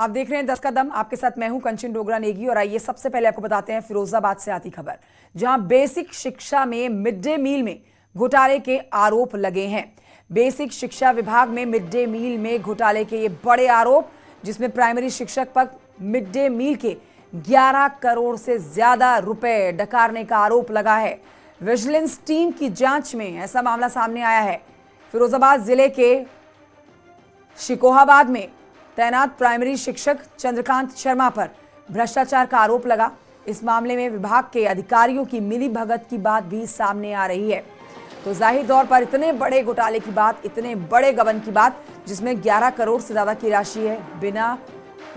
आप देख रहे हैं 10 कदम, आपके साथ मैं हूं कंचन डोगरा नेगी। और आइए सबसे पहले आपको बताते हैं फिरोजाबाद से आती खबर, जहां बेसिक शिक्षा में मिड डे मील में घोटाले के आरोप लगे हैं। बेसिक शिक्षा विभाग में मिड डे मील में घोटाले के ये बड़े आरोप, जिसमें प्राइमरी शिक्षक पर मिड डे मील के 11 करोड़ से ज्यादा रुपए डकारने का आरोप लगा है। विजिलेंस टीम की जांच में ऐसा मामला सामने आया है। फिरोजाबाद जिले के शिकोहाबाद में तैनात प्राइमरी शिक्षक चंद्रकांत शर्मा पर भ्रष्टाचार का आरोप लगा। इस मामले में विभाग के अधिकारियों की मिली भगत की बात भी सामने आ रही है। तो जाहिर तौर पर इतने बड़े घोटाले की बात, इतने बड़े गबन की बात, जिसमें 11 करोड़ से ज्यादा की राशि है, बिना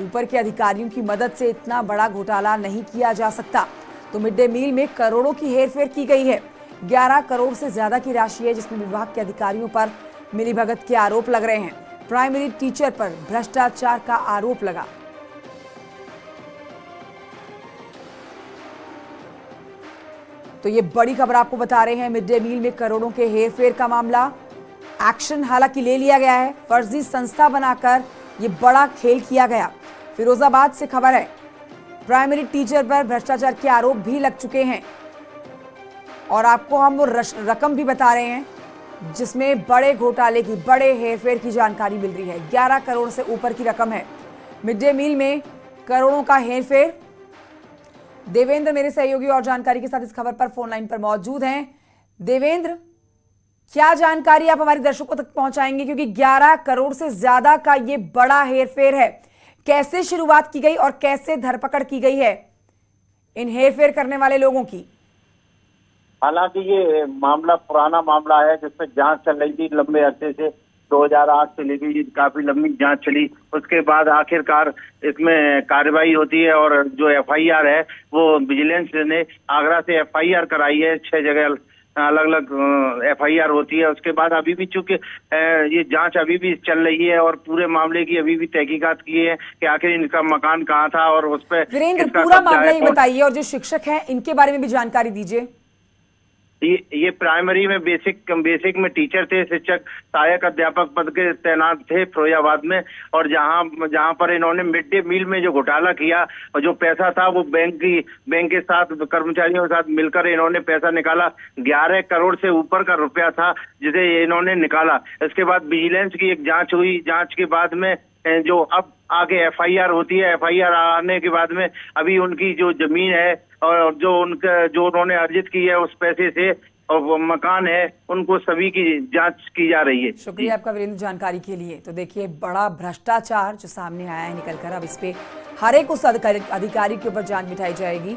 ऊपर के अधिकारियों की मदद से इतना बड़ा घोटाला नहीं किया जा सकता। तो मिड डे मील में करोड़ों की हेरफेर की गई है। 11 करोड़ से ज्यादा की राशि है, जिसमें विभाग के अधिकारियों पर मिलीभगत के आरोप लग रहे हैं। प्राइमरी टीचर पर भ्रष्टाचार का आरोप लगा। तो ये बड़ी खबर आपको बता रहे हैं। मिड डे मील में करोड़ों के हेरफेर का मामला, एक्शन हालांकि ले लिया गया है। फर्जी संस्था बनाकर ये बड़ा खेल किया गया। फिरोजाबाद से खबर है, प्राइमरी टीचर पर भ्रष्टाचार के आरोप भी लग चुके हैं। और आपको हम वो रकम भी बता रहे हैं जिसमें बड़े घोटाले की, बड़े हेरफेर की जानकारी मिल रही है। 11 करोड़ से ऊपर की रकम है। मिड डे मील में करोड़ों का हेरफेर। देवेंद्र मेरे सहयोगी और जानकारी के साथ इस खबर पर फोन लाइन पर मौजूद हैं। देवेंद्र, क्या जानकारी आप हमारे दर्शकों तक पहुंचाएंगे, क्योंकि 11 करोड़ से ज्यादा का ये बड़ा हेरफेर है। कैसे शुरुआत की गई और कैसे धरपकड़ की गई है इन हेरफेर करने वाले लोगों की? हालांकि ये मामला पुराना मामला है, जिसमें जांच चल रही थी लंबे अरसे से। 2008 से लेकर काफी लंबी जांच चली। उसके बाद आखिरकार इसमें कार्रवाई होती है और जो एफआईआर है वो विजिलेंस ने आगरा से एफआईआर कराई है। 6 जगह अलग अलग एफआईआर होती है। उसके बाद अभी भी चूंकि ये जांच अभी भी चल रही है और पूरे मामले की अभी भी तहकीकात की है कि आखिर इनका मकान कहाँ था और उस पर वीरेंद्र पूरा मामला ही बताइए, और जो शिक्षक हैं इनके बारे में भी जानकारी दीजिए। ये प्राइमरी में बेसिक में टीचर थे, शिक्षक सहायक अध्यापक पद के तैनात थे फिरोजाबाद में। और जहां पर इन्होंने मिड डे मील में जो घोटाला किया और जो पैसा था वो बैंक के साथ कर्मचारियों के साथ मिलकर इन्होंने पैसा निकाला। 11 करोड़ से ऊपर का रुपया था जिसे इन्होंने निकाला। इसके बाद विजिलेंस की एक जांच हुई। जांच के बाद में जो अब आगे एफआईआर होती है, एफआईआर आने के बाद में अभी उनकी जो जमीन है और जो उन्होंने अर्जित की है उस पैसे से, और वो मकान है, उनको सभी की जांच की जा रही है। शुक्रिया आपका वीरेंद्र जानकारी के लिए। तो देखिए, बड़ा भ्रष्टाचार जो सामने आया है निकलकर, अब इस पे हर एक उस अधिकारी के ऊपर जांच बिठाई जाएगी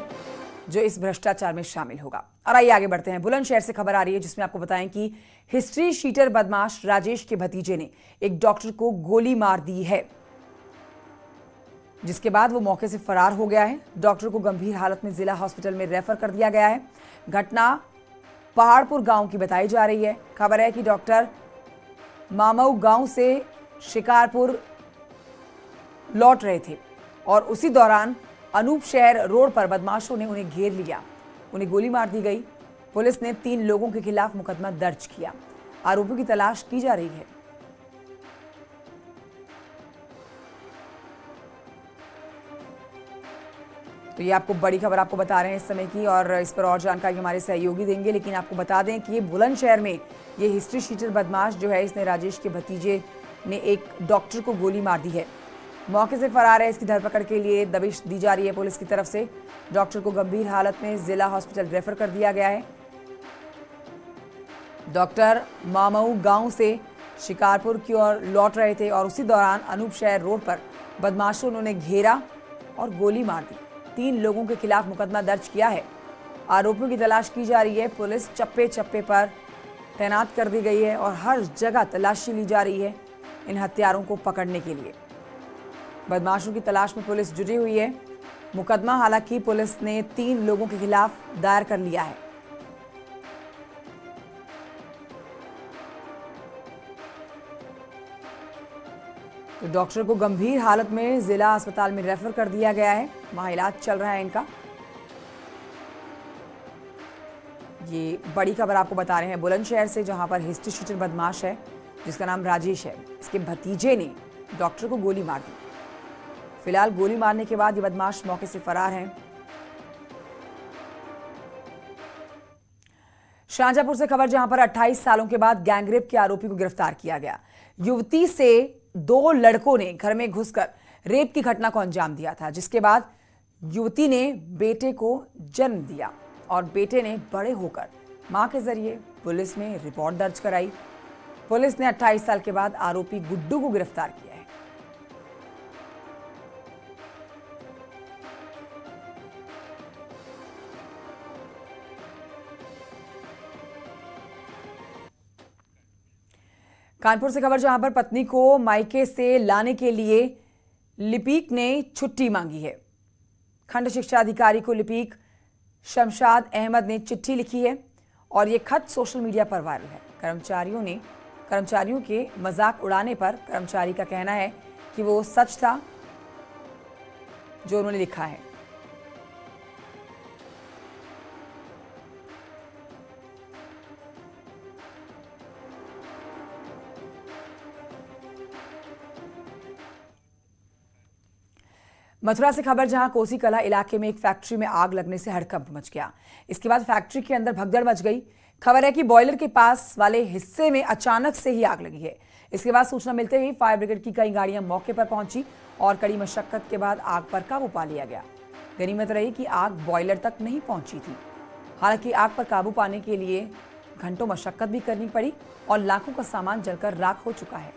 जो इस भ्रष्टाचार में शामिल होगा। और आइए आगे बढ़ते हैं। बुलंदशहर से खबर आ रही है, जिसमें आपको बताएं कि हिस्ट्री शीटर बदमाश राजेश के भतीजे ने एक डॉक्टर को गोली मार दी है, जिसके बाद वो मौके से फरार हो गया है। डॉक्टर को गंभीर हालत में जिला हॉस्पिटल में रेफर कर दिया गया है। घटना पहाड़पुर गांव की बताई जा रही है। खबर है कि डॉक्टर मामऊ गांव से शिकारपुर लौट रहे थे और उसी दौरान अनूप शहर रोड पर बदमाशों ने उन्हें घेर लिया। उन्हें गोली मार दी गई। पुलिस ने 3 लोगों के खिलाफ मुकदमा दर्ज किया। आरोपियों की तलाश की जा रही है। तो ये आपको बड़ी खबर आपको बता रहे हैं इस समय की, और इस पर और जानकारी हमारे सहयोगी देंगे। लेकिन आपको बता दें कि ये बुलंदशहर में ये हिस्ट्री शीटर बदमाश जो है, इसने राजेश के भतीजे ने एक डॉक्टर को गोली मार दी है। मौके से फरार है। इसकी धरपकड़ के लिए दबिश दी जा रही है पुलिस की तरफ से। डॉक्टर को गंभीर हालत में जिला हॉस्पिटल रेफर कर दिया गया है। डॉक्टर मामऊ गांव से शिकारपुर की ओर लौट रहे थे और उसी दौरान अनूप शहर रोड पर बदमाशों ने उन्हें घेरा और गोली मार दी। 3 लोगों के खिलाफ मुकदमा दर्ज किया है। आरोपियों की तलाश की जा रही है। पुलिस चप्पे चप्पे पर तैनात कर दी गई है और हर जगह तलाशी ली जा रही है इन हत्यारों को पकड़ने के लिए। बदमाशों की तलाश में पुलिस जुटी हुई है। मुकदमा हालांकि पुलिस ने 3 लोगों के खिलाफ दायर कर लिया है। तो डॉक्टर को गंभीर हालत में जिला अस्पताल में रेफर कर दिया गया है। वहां इलाज चल रहा है इनका। ये बड़ी खबर आपको बता रहे हैं बुलंदशहर से, जहां पर हिस्ट्री शीटर बदमाश है जिसका नाम राजेश है, इसके भतीजे ने डॉक्टर को गोली मार दी। फिलहाल गोली मारने के बाद ये बदमाश मौके से फरार हैं। शाहजहांपुर से खबर, जहां पर 28 सालों के बाद गैंगरेप के आरोपी को गिरफ्तार किया गया। युवती से 2 लड़कों ने घर में घुसकर रेप की घटना को अंजाम दिया था, जिसके बाद युवती ने बेटे को जन्म दिया और बेटे ने बड़े होकर मां के जरिए पुलिस में रिपोर्ट दर्ज कराई। पुलिस ने 28 साल के बाद आरोपी गुड्डू को गिरफ्तार किया है। कानपुर से खबर, जहां पर पत्नी को मायके से लाने के लिए लिपिक ने छुट्टी मांगी है। खंड शिक्षा अधिकारी को लिपिक शमशाद अहमद ने चिट्ठी लिखी है और ये खत सोशल मीडिया पर वायरल है। कर्मचारियों के मजाक उड़ाने पर कर्मचारी का कहना है कि वो सच था जो उन्होंने लिखा है। मथुरा से खबर, जहां कोसी कला इलाके में एक फैक्ट्री में आग लगने से हड़कंप मच गया। इसके बाद फैक्ट्री के अंदर भगदड़ मच गई। खबर है कि बॉयलर के पास वाले हिस्से में अचानक से ही आग लगी है। इसके बाद सूचना मिलते ही फायर ब्रिगेड की कई गाड़ियां मौके पर पहुंची और कड़ी मशक्कत के बाद आग पर काबू पा लिया गया। गनीमत रही कि आग बॉयलर तक नहीं पहुंची थी। हालांकि आग पर काबू पाने के लिए घंटों मशक्कत भी करनी पड़ी और लाखों का सामान जलकर राख हो चुका है।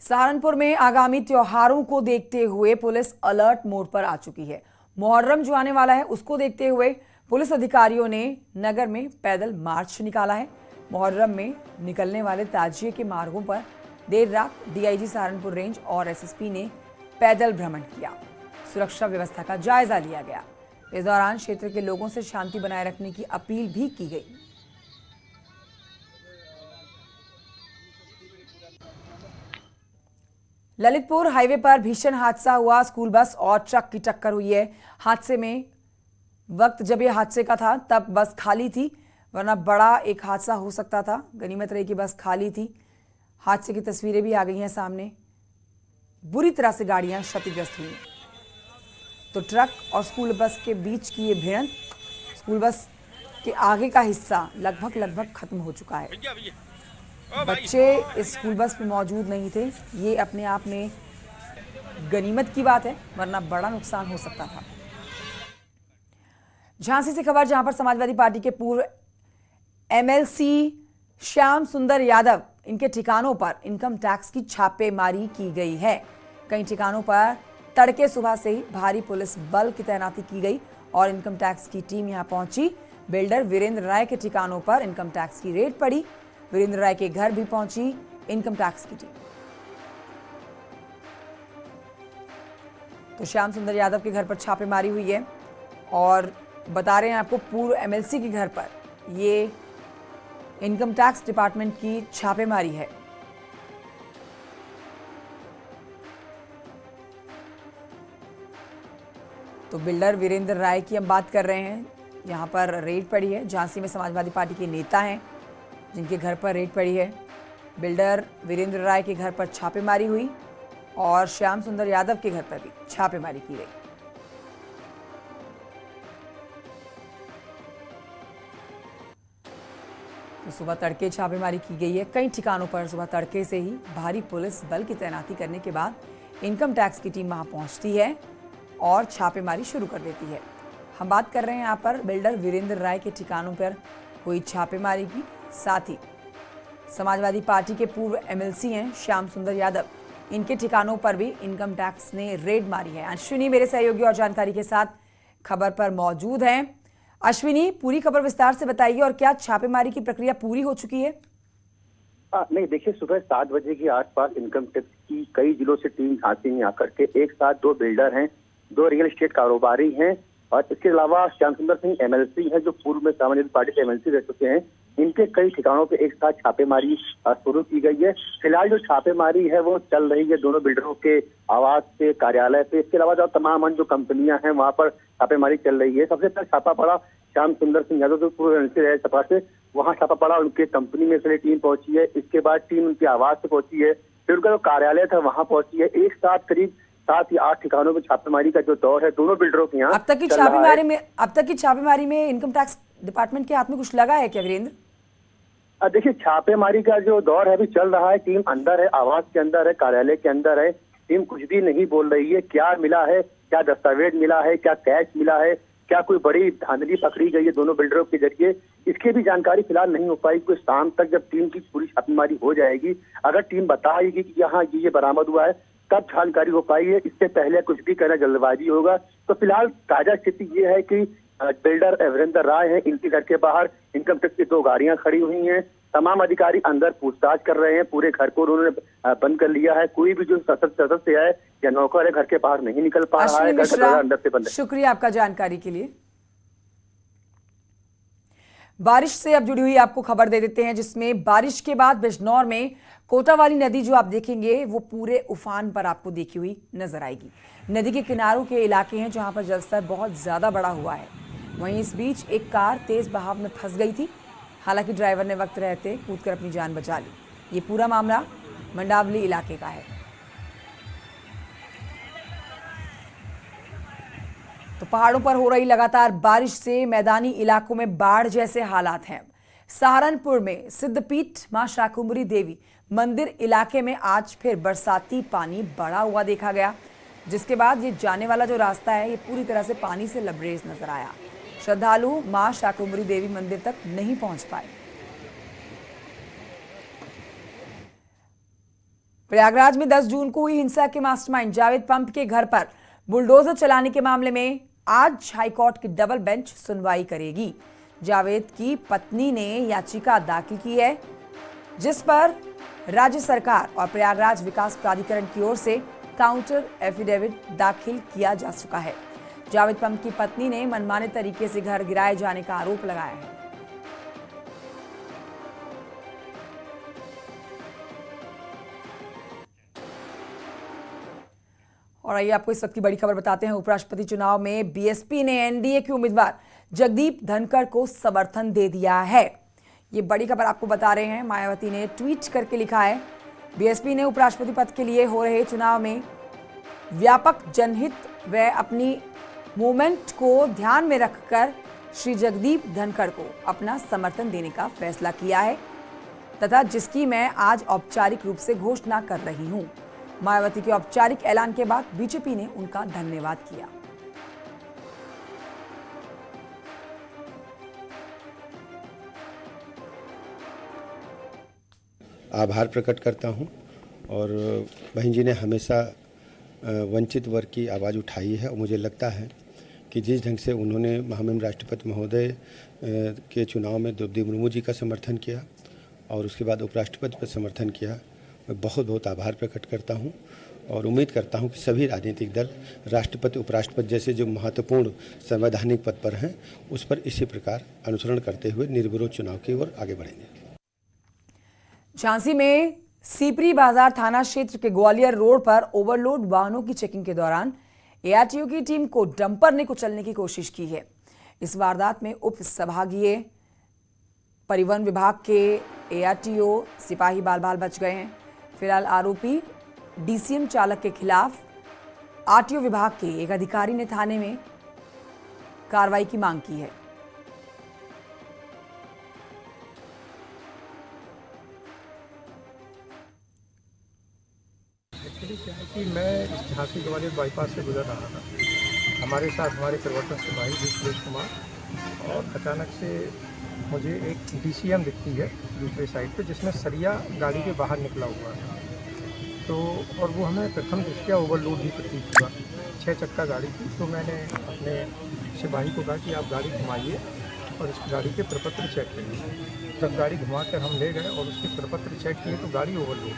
सहारनपुर में आगामी त्योहारों को देखते हुए पुलिस अलर्ट मोड पर आ चुकी है। मुहर्रम जो आने वाला है, उसको देखते हुए पुलिस अधिकारियों ने नगर में पैदल मार्च निकाला है। मुहर्रम में निकलने वाले ताजिए के मार्गों पर देर रात डीआईजी सहारनपुर रेंज और एसएसपी ने पैदल भ्रमण किया। सुरक्षा व्यवस्था का जायजा लिया गया। इस दौरान क्षेत्र के लोगों से शांति बनाए रखने की अपील भी की गई। ललितपुर हाईवे पर भीषण हादसा हुआ। स्कूल बस और ट्रक की टक्कर हुई है। हादसे में वक्त जब ये हादसे का था तब बस खाली थी, वरना बड़ा एक हादसा हो सकता था। गनीमत रही कि बस खाली थी। हादसे की तस्वीरें भी आ गई हैं सामने। बुरी तरह से गाड़ियां क्षतिग्रस्त हुई। तो ट्रक और स्कूल बस के बीच की ये भिड़ंत, स्कूल बस के आगे का हिस्सा लगभग खत्म हो चुका है। बच्चे इस स्कूल बस में मौजूद नहीं थे। ये अपने आप में गनीमत की बात है, वरना बड़ा नुकसान हो सकता था। झांसी से खबर, जहां पर समाजवादी पार्टी के पूर्व एमएलसी श्याम सुंदर यादव, इनके ठिकानों पर इनकम टैक्स की छापेमारी की गई है। कई ठिकानों पर तड़के सुबह से ही भारी पुलिस बल की तैनाती की गई और इनकम टैक्स की टीम यहां पहुंची। बिल्डर वीरेंद्र राय के ठिकानों पर इनकम टैक्स की रेड पड़ी। वीरेंद्र राय के घर भी पहुंची इनकम टैक्स की टीम। तो श्याम सुंदर यादव के घर पर छापेमारी हुई है और बता रहे हैं आपको, पूर्व एमएलसी के घर पर ये इनकम टैक्स डिपार्टमेंट की छापेमारी है। तो बिल्डर वीरेंद्र राय की हम बात कर रहे हैं, यहां पर रेड पड़ी है। झांसी में समाजवादी पार्टी के नेता हैं जिनके घर पर रेड पड़ी है। बिल्डर वीरेंद्र राय के घर पर छापेमारी हुई और श्याम सुंदर यादव के घर पर भी छापेमारी की गई। तो सुबह तड़के छापेमारी की गई है। कई ठिकानों पर सुबह तड़के से ही भारी पुलिस बल की तैनाती करने के बाद इनकम टैक्स की टीम वहां पहुंचती है और छापेमारी शुरू कर देती है। हम बात कर रहे हैं यहाँ पर बिल्डर वीरेंद्र राय के ठिकानों पर हुई छापेमारी की। साथ ही समाजवादी पार्टी के पूर्व एमएलसी हैं श्याम सुंदर यादव, इनके ठिकानों पर भी इनकम टैक्स ने रेड मारी है। अश्विनी मेरे सहयोगी और जानकारी के साथ खबर पर मौजूद हैं। अश्विनी, पूरी खबर विस्तार से बताइए और क्या छापेमारी की प्रक्रिया पूरी हो चुकी है? नहीं, देखिए, सुबह 7 बजे के आसपास इनकम टैक्स की कई जिलों से टीम झांसी में आकर के एक साथ 2 बिल्डर हैं, 2 रियल एस्टेट कारोबारी हैं और इसके अलावा श्याम सुंदर सिंह एमएलसी हैं जो पूर्व में समाजवादी पार्टी के एमएलसी रह चुके हैं। इनके कई ठिकानों पे एक साथ छापेमारी शुरू की गई है। फिलहाल जो छापेमारी है वो चल रही है दोनों बिल्डरों के आवास से, कार्यालय से। इसके अलावा जो तमाम अन्य जो कंपनियां हैं वहां पर छापेमारी चल रही है। सबसे पहले छापा पड़ा श्याम सुंदर सिंह यादव जो पूर्व एमएलसी रहे सपा से, वहां छापा पड़ा, उनके कंपनी में से टीम पहुंची है। इसके बाद टीम उनके आवास से पहुंची है, फिर उनका जो कार्यालय था वहां पहुंची है। एक साथ करीब 7 या 8 ठिकानों में छापेमारी का जो दौर है दोनों बिल्डरों के यहाँ अब तक की छापेमारी में इनकम टैक्स डिपार्टमेंट के हाथ में कुछ लगा है क्या वीरेंद्र? देखिए, छापेमारी का जो दौर है अभी चल रहा है। टीम अंदर है, आवास के अंदर है, कार्यालय के अंदर है। टीम कुछ भी नहीं बोल रही है। क्या मिला है, क्या दस्तावेज मिला है, क्या कैश मिला है, क्या कोई बड़ी धांधली पकड़ी गई है दोनों बिल्डरों के जरिए, इसकी भी जानकारी फिलहाल नहीं हो पाई। कुछ शाम तक जब टीम की पूरी छापेमारी हो जाएगी, अगर टीम बताएगी कि यहाँ ये बरामद हुआ है, तब जानकारी हो पाई है। इससे पहले कुछ भी कहना जल्दबाजी होगा। तो फिलहाल ताजा स्थिति ये है कि बिल्डर वीरेंद्र राय है, इनके घर के बाहर इनकम टैक्स की 2 गाड़ियां खड़ी हुई हैं। तमाम अधिकारी अंदर पूछताछ कर रहे हैं। पूरे घर को उन्होंने बंद कर लिया है। कोई भी जो सदस्य है या नौकर है घर के बाहर नहीं निकल पा रहा है। घर का दरवाजा अंदर से बंद है। शुक्रिया आपका जानकारी के लिए। बारिश से अब जुड़ी हुई आपको खबर दे देते हैं, जिसमें बारिश के बाद बिजनौर में कोटावाली नदी जो आप देखेंगे वो पूरे उफान पर आपको देखी हुई नजर आएगी। नदी के किनारों के इलाके हैं जहां पर जलस्तर बहुत ज्यादा बढ़ा हुआ है। वहीं इस बीच एक कार तेज बहाव में फंस गई थी। हालांकि ड्राइवर ने वक्त रहते कूदकर अपनी जान बचा ली। ये पूरा मामला मंडावली इलाके का है। तो पहाड़ों पर हो रही लगातार बारिश से मैदानी इलाकों में बाढ़ जैसे हालात हैं। सहारनपुर में सिद्धपीठ मां शाकुंभरी देवी मंदिर इलाके में आज फिर बरसाती पानी बढ़ा हुआ देखा गया, जिसके बाद ये जाने वाला जो रास्ता है ये पूरी तरह से पानी से लबरेज नजर आया। श्रद्धालु मां शाकुंभरी देवी मंदिर तक नहीं पहुंच पाए। प्रयागराज में 10 जून को हुई हिंसा के मास्टरमाइंड जावेद पंत के घर पर बुलडोजर चलाने के मामले में आज हाईकोर्ट की डबल बेंच सुनवाई करेगी। जावेद की पत्नी ने याचिका दाखिल की है, जिस पर राज्य सरकार और प्रयागराज विकास प्राधिकरण की ओर से काउंटर एफिडेविट दाखिल किया जा चुका है। जावेद पंत की पत्नी ने मनमाने तरीके से घर गिराए जाने का आरोप लगाया है। और आइए आपको इस वक्त की बड़ी खबर बताते हैं। उपराष्ट्रपति चुनाव में बीएसपी ने एनडीए के उम्मीदवार जगदीप धनखड़ को समर्थन दे दिया है। ये बड़ी खबर आपको बता रहे हैं। मायावती ने ट्वीट करके लिखा है, बीएसपी ने उपराष्ट्रपति पद के लिए हो रहे चुनाव में व्यापक जनहित व अपनी मूवमेंट को ध्यान में रखकर श्री जगदीप धनखड़ को अपना समर्थन देने का फैसला किया है तथा जिसकी मैं आज औपचारिक रूप से घोषणा कर रही हूं। मायावती के औपचारिक ऐलान के बाद बीजेपी ने उनका धन्यवाद किया। आभार प्रकट करता हूं और बहन जी ने हमेशा वंचित वर्ग की आवाज़ उठाई है और मुझे लगता है कि जिस ढंग से उन्होंने महामहिम राष्ट्रपति महोदय के चुनाव में द्रौपदी मुर्मू जी का समर्थन किया और उसके बाद उपराष्ट्रपति पर समर्थन किया, मैं बहुत बहुत आभार प्रकट करता हूं और उम्मीद करता हूं कि सभी राजनीतिक दल राष्ट्रपति उपराष्ट्रपति जैसे जो महत्वपूर्ण संवैधानिक पद पर हैं उस पर इसी प्रकार अनुसरण करते हुए निर्विरोध चुनाव की ओर आगे बढ़ेंगे। झांसी में सीपरी बाजार थाना क्षेत्र के ग्वालियर रोड पर ओवरलोड वाहनों की चेकिंग के दौरान एआरटीओ की टीम को डंपर ने कुचलने की कोशिश की है। इस वारदात में उप संभागीय परिवहन विभाग के एआरटीओ सिपाही बाल बाल बच गए हैं। फिलहाल आरोपी डीसीएम चालक के खिलाफ आरटीओ विभाग के एक अधिकारी ने थाने में कार्रवाई की मांग की है। क्या है कि मैं इस झांसी ग्वालियर बाईपास से गुजर रहा था। हमारे साथ हमारे परिवर्तन सिपाही सुरेश कुमार और अचानक से मुझे एक डीसीएम दिखती है दूसरे साइड पे, जिसमें सरिया गाड़ी के बाहर निकला हुआ है। तो और वो हमें प्रथम दृष्टया ओवरलोड ही प्रतीत हुआ। 6 चक्का गाड़ी थी। तो मैंने अपने सिपाही को कहा कि आप गाड़ी घुमाइए और इस गाड़ी के प्रपत्र चेक करिए। जब गाड़ी घुमा कर हम ले गए और उसके प्रपत्र चेक किए तो गाड़ी ओवरलोड।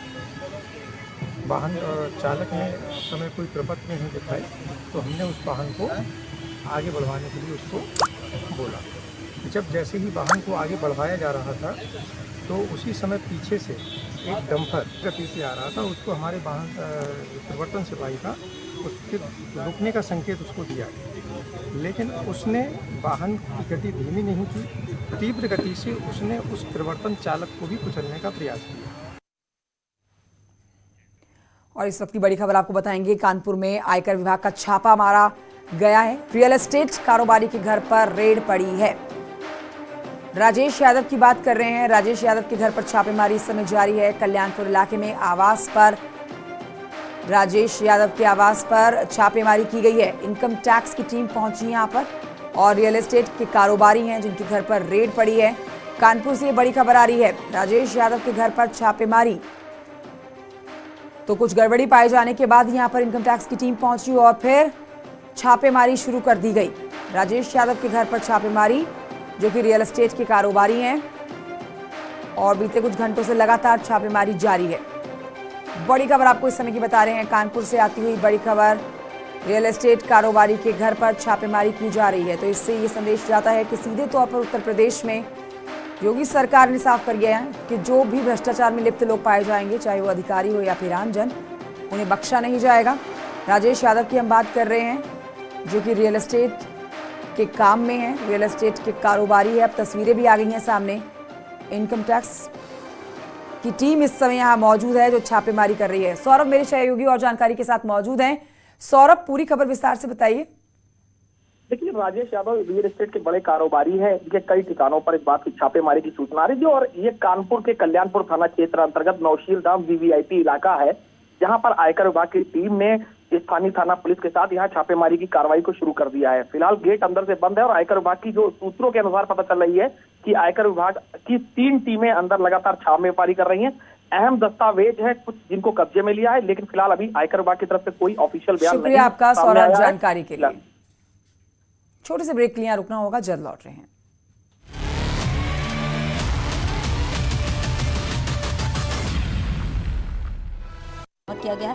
वाहन चालक ने उस समय कोई प्रपत्र नहीं दिखाई, तो हमने उस वाहन को आगे बढ़वाने के लिए उसको बोला। जब जैसे ही वाहन को आगे बढ़वाया जा रहा था तो उसी समय पीछे से एक डंपर गति से आ रहा था। उसको हमारे वाहन परिवर्तन सिपाही था, उसके रुकने का संकेत उसको दिया। लेकिन उसने वाहन की गति धीमी नहीं की, तीव्र गति से उसने उस परिवर्तन चालक को भी कुचलने का प्रयास किया। और इस वक्त की बड़ी खबर आपको बताएंगे, कानपुर में आयकर विभाग का छापा मारा गया है। रियल एस्टेट कारोबारी के घर पर रेड पड़ी है। राजेश यादव की बात कर रहे हैं। राजेश यादव के घर पर छापेमारी इस समय जारी है। कल्याणपुर इलाके में आवास पर राजेश यादव के आवास पर छापेमारी की गई है। इनकम टैक्स की टीम पहुंची यहां पर और रियल एस्टेट के कारोबारी हैं जिनके घर पर रेड पड़ी है। कानपुर से ये बड़ी खबर आ रही है, राजेश यादव के घर पर छापेमारी। तो कुछ गड़बड़ी पाए जाने के बाद यहां पर इनकम टैक्स की टीम पहुंची और फिर छापेमारी शुरू कर दी गई। राजेश यादव के घर पर छापेमारी, जो कि रियल एस्टेट के कारोबारी हैं, और बीते कुछ घंटों से लगातार छापेमारी जारी है। बड़ी खबर आपको इस समय की बता रहे हैं, कानपुर से आती हुई बड़ी खबर, रियल एस्टेट कारोबारी के घर पर छापेमारी की जा रही है। तो इससे ये संदेश जाता है कि सीधे तौर पर उत्तर प्रदेश में योगी सरकार ने साफ कर दिया है कि जो भी भ्रष्टाचार में लिप्त लोग पाए जाएंगे, चाहे वो अधिकारी हो या फिर आमजन, उन्हें बख्शा नहीं जाएगा। राजेश यादव की हम बात कर रहे हैं, जो कि रियल एस्टेट के काम में है, रियल एस्टेट के कारोबारी है। अब तस्वीरें भी आ गई हैं सामने। इनकम टैक्स की टीम इस समय यहाँ मौजूद है जो छापेमारी कर रही है। सौरभ मेरे सहयोगी और जानकारी के साथ मौजूद हैं। सौरभ, पूरी खबर विस्तार से बताइए। देखिए, राजेश यादव रियल एस्टेट के बड़े कारोबारी हैं। इनके कई ठिकानों पर इस बात की छापेमारी की सूचना आ रही थी और ये कानपुर के कल्याणपुर थाना क्षेत्र अंतर्गत नौशील धाम वीवीआईपी इलाका है, जहां पर आयकर विभाग की टीम ने स्थानीय थाना पुलिस के साथ यहाँ छापेमारी की कार्रवाई को शुरू कर दिया है। फिलहाल गेट अंदर से बंद है और आयकर विभाग की जो सूत्रों के अनुसार पता चल रही है कि आयकर विभाग की 3 टीमें अंदर लगातार छापेमारी कर रही हैं। अहम दस्तावेज है कुछ जिनको कब्जे में लिया है, लेकिन फिलहाल अभी आयकर विभाग की तरफ से कोई ऑफिशियल बयान नहीं। शुक्रिया आपका सौरभ जानकारी के लिए। छोटे से ब्रेक के लिए रुकना होगा, जल्द लौट रहे हैं। किया गया